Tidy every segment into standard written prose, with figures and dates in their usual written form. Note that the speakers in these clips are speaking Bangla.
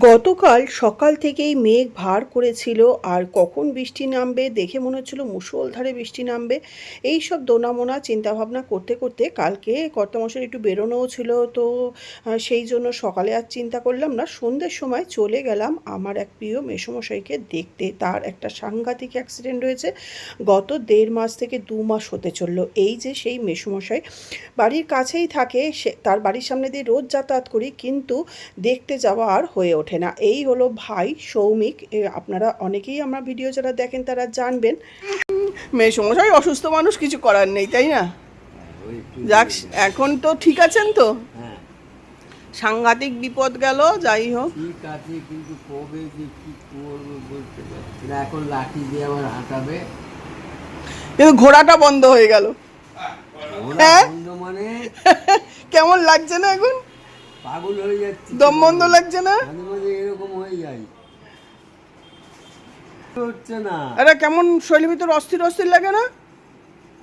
গতকাল সকাল থেকেই মেঘ ভার করেছিল, আর কখন বৃষ্টি নামবে দেখে মনে হচ্ছিল মুষলধারে বৃষ্টি নামবে। এই সব দোনামোনা চিন্তাভাবনা করতে করতে কালকে কর্তামশাই একটু বেরোনোও ছিল, তো সেই জন্য সকালে আর চিন্তা করলাম না। সন্ধ্যের সময় চলে গেলাম আমার এক প্রিয় মেসোমশাইকে দেখতে। তার একটা সাংঘাতিক অ্যাক্সিডেন্ট হয়েছে, গত 1.5 মাস থেকে 2 মাস হতে চললো। এই যে সেই মেসোমশাই বাড়ির কাছেই থাকে, সে তার বাড়ির সামনে দিয়ে রোজ যাতায়াত করি, কিন্তু দেখতে যাওয়া আর হয়ে ওঠে না। এই হলো ভাই সৌমিক। আপনারা অনেকেই আমার ভিডিও যারা দেখেন তারা জানবেন। মেসোমশাই অসুস্থ মানুষ, কিছু করার নেই, তাই না? যাক, এখন তো ঠিক আছেন তো? সাংঘাতিক বিপদ গেল, যাই হোক ঠিক আছে, কিন্তু কবে যে কি করবো বলতে পারছি না। এখন লাঠি দিয়ে আমার হাঁটাবে, কিন্তু ঘোড়াটা বন্ধ হয়ে গেল। হ্যাঁ, বন্ধ মানে কেমন লাগছে না এখন? পাগল হয়ে যাচ্ছে, দম বন্ধ লাগছে না? মাঝে মাঝে এরকম হয়ে যায়, হচ্ছে না। আরে কেমন শরীরের ভিতর অস্থির অস্থির লাগে না?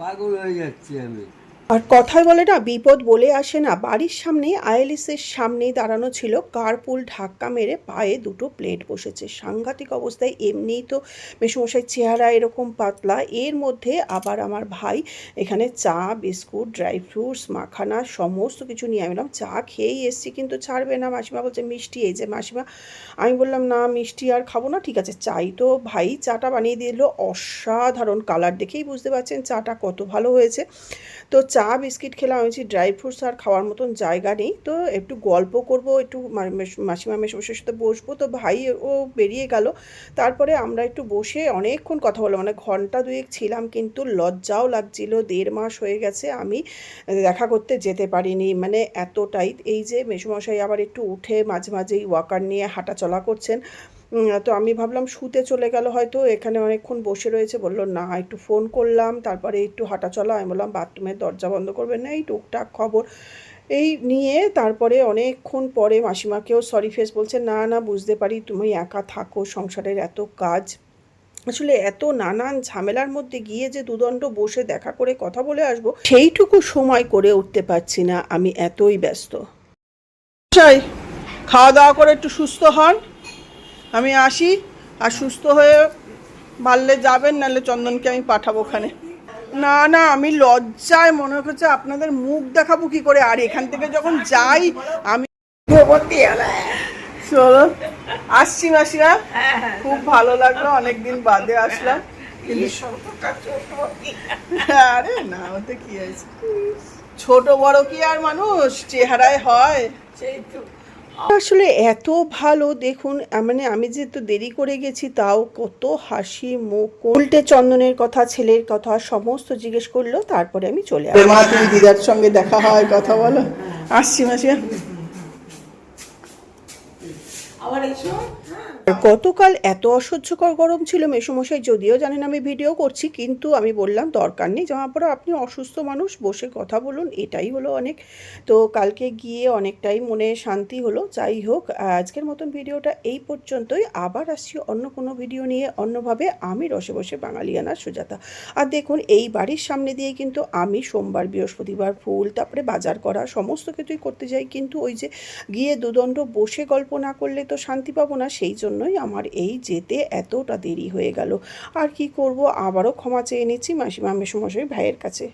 পাগল হয়ে যাচ্ছি আমি। আর কথায় বলে না, বিপদ বলে আসে না। বাড়ির সামনে আইএলএসের সামনেই দাঁড়ানো ছিল, কার্পুল ধাক্কা মেরে পায়ে 2টো প্লেট বসেছে। সাংঘাতিক অবস্থায়। এমনিই তো মেসোমশাই চেহারা এরকম পাতলা, এর মধ্যে আবার আমার ভাই এখানে চা, বিস্কুট, ড্রাই ফ্রুটস, মাখানা সমস্ত কিছু নিয়ে আমি বললাম চা খেয়েই এসছি, কিন্তু ছাড়বে না। মাসিমা বলছে মিষ্টি, এই যে মাসিমা। আমি বললাম না মিষ্টি আর খাবো না, ঠিক আছে চাই। তো ভাই চাটা বানিয়ে দিল, অসাধারণ কালার, দেখেই বুঝতে পারছেন চাটা কত ভালো হয়েছে। তো চা বিস্কিট খেলাম। আমি ড্রাই ফ্রুটস আর খাওয়ার মতন জায়গা নেই, তো একটু গল্প করব, একটু মাসিমা মেসোমশাইয়ের সাথে বসবো। তো ভাই ও বেরিয়ে গেল, তারপরে আমরা একটু বসে অনেকক্ষণ কথা বললাম, মানে ঘন্টা 2 ছিলাম। কিন্তু লজ্জাও লাগছিল, 1.5 মাস হয়ে গেছে আমি দেখা করতে যেতে পারিনি, মানে এতটাই। এই যে মেসোমশাই আবার একটু উঠে মাঝে মাঝেই ওয়াকার নিয়ে হাঁটা চলা করছেন। তো আমি ভাবলাম শুতে চলে গেল হয়তো, এখানে অনেকক্ষণ বসে রয়েছে। বললো না, একটু ফোন করলাম, তারপরে একটু হাঁটা চলা। আমি বললাম বাথরুমের দরজা বন্ধ করবেন না, এই টুকটাক খবর এই নিয়ে। তারপরে অনেকক্ষণ পরে মাসিমাকেও সরি ফেস বলছে, না না বুঝতে পারি তুমি একা থাকো, সংসারের এত কাজ, আসলে এত নানান ঝামেলার মধ্যে গিয়ে যে দুদণ্ড বসে দেখা করে কথা বলে আসবো, সেইটুকু সময় করে উঠতে পারছি না, আমি এতই ব্যস্ত। খাওয়া দাওয়া করে একটু সুস্থ হন, আমি আসি। আর সুস্থ হয়ে পারলে যাবেন, নাহলে চন্দনকে আমি পাঠাবো ওখানে। না না, আমি লজ্জায় মনে হচ্ছে আপনাদের মুখ দেখাবো কি করে, আর এখান থেকে যখন যাই আমি চলো আসছি মাসিমা। খুব ভালো লাগলো, অনেকদিন বাদে আসলাম। আরে না, ওতে কি আছে, ছোট বড় কি আর মানুষ চেহারায় হয়? আসলে এত ভালো, দেখুন মানে আমি যে তো দেরি করে গেছি, তাও কত হাসি মুখ। উল্টে চন্দনের কথা, ছেলের কথা সমস্ত জিজ্ঞেস করলো, তারপরে আমি চলে আসি। মা, তুমি দিদার সঙ্গে দেখা হয়, কথা বলো। আসছি মাসিয়া। গতকাল এত অসহ্যকর গরম ছিল, মেসোমশাই যদিও জানেন আমি ভিডিও করছি, কিন্তু আমি বললাম দরকার নেই জামা পরা, আপনি অসুস্থ মানুষ, বসে কথা বলুন, এটাই হলো অনেক। তো কালকে গিয়ে অনেকটাই মনে শান্তি হলো। যাই হোক, আজকের মতন ভিডিওটা এই পর্যন্তই। আবার আসছি অন্য কোনো ভিডিও নিয়ে, অন্যভাবে। আমি রসে বসে বাঙালিয়ানার সুজাতা। আর দেখুন, এই বাড়ির সামনে দিয়ে কিন্তু আমি সোমবার বৃহস্পতিবার ফুল, তারপরে বাজার করা সমস্ত কিছুই করতে যাই, কিন্তু ওই যে গিয়ে দুদণ্ড বসে গল্প না করলে তো শান্তি পাবো না, সেই জন্যই আমার এই যেতে এতটা দেরি হয়ে গেল। আর কি করব, আবারও ক্ষমা চেয়ে নিচ্ছি মাসিমা মেসোমশাই ভাইয়ের কাছে।